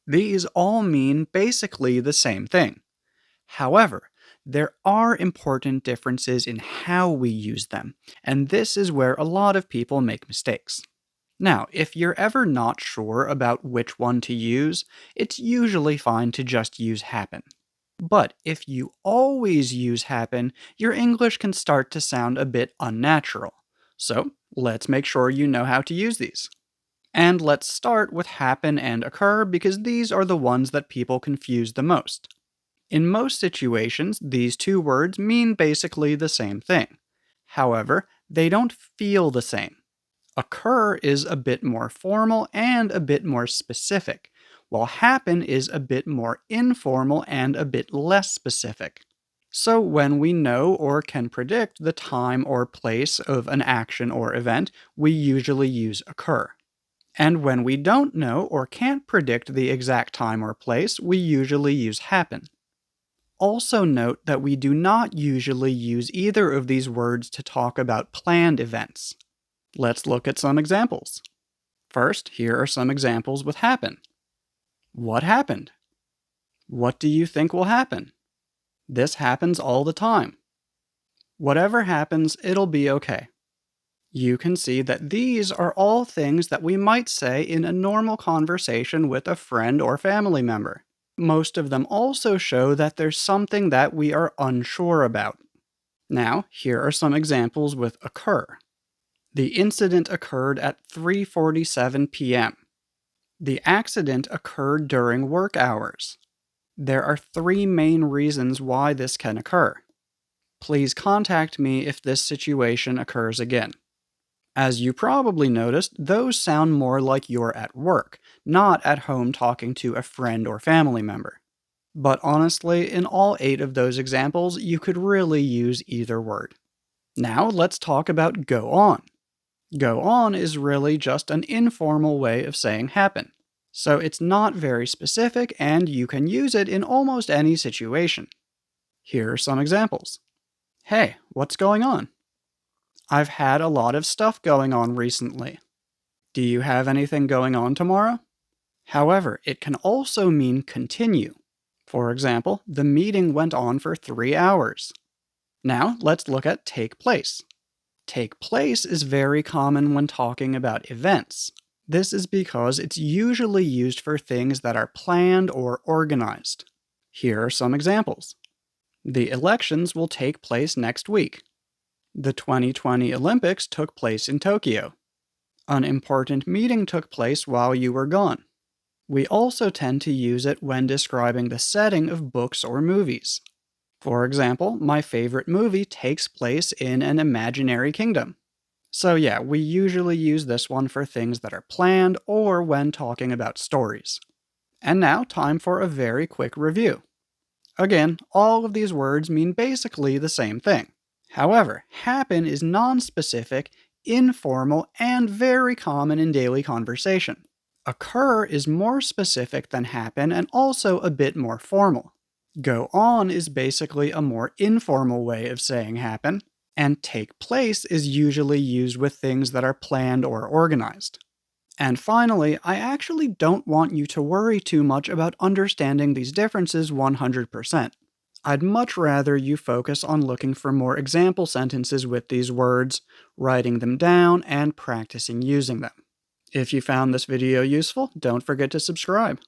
These all mean basically the same thing. However, there are important differences in how we use them, and this is where a lot of people make mistakes. Now, if you're ever not sure about which one to use, it's usually fine to just use happen. But if you always use happen, your English can start to sound a bit unnatural. So, let's make sure you know how to use these. And let's start with happen and occur because these are the ones that people confuse the most. In most situations, these two words mean basically the same thing. However, they don't feel the same. Occur is a bit more formal and a bit more specific, while happen is a bit more informal and a bit less specific. So when we know or can predict the time or place of an action or event, we usually use occur. And when we don't know or can't predict the exact time or place, we usually use happen. Also note that we do not usually use either of these words to talk about planned events. Let's look at some examples. First, here are some examples with happen. What happened? What do you think will happen? This happens all the time. Whatever happens, it'll be okay. You can see that these are all things that we might say in a normal conversation with a friend or family member. Most of them also show that there's something that we are unsure about. Now, here are some examples with occur. The incident occurred at 3:47 p.m. The accident occurred during work hours. There are three main reasons why this can occur. Please contact me if this situation occurs again. As you probably noticed, those sound more like you're at work, not at home talking to a friend or family member. But honestly, in all 8 of those examples, you could really use either word. Now let's talk about go on. Go on is really just an informal way of saying happen. So it's not very specific and you can use it in almost any situation. Here are some examples. Hey, what's going on? I've had a lot of stuff going on recently. Do you have anything going on tomorrow? However, it can also mean continue. For example, the meeting went on for 3 hours. Now, let's look at take place. Take place is very common when talking about events. This is because it's usually used for things that are planned or organized. Here are some examples. The elections will take place next week. The 2020 Olympics took place in Tokyo. An important meeting took place while you were gone. We also tend to use it when describing the setting of books or movies. For example, my favorite movie takes place in an imaginary kingdom. So yeah, we usually use this one for things that are planned or when talking about stories. And now, time for a very quick review. Again, all of these words mean basically the same thing. However, happen is non-specific, informal, and very common in daily conversation. Occur is more specific than happen and also a bit more formal. Go on is basically a more informal way of saying happen, and take place is usually used with things that are planned or organized. And finally, I actually don't want you to worry too much about understanding these differences 100%. I'd much rather you focus on looking for more example sentences with these words, writing them down, and practicing using them. If you found this video useful, don't forget to subscribe.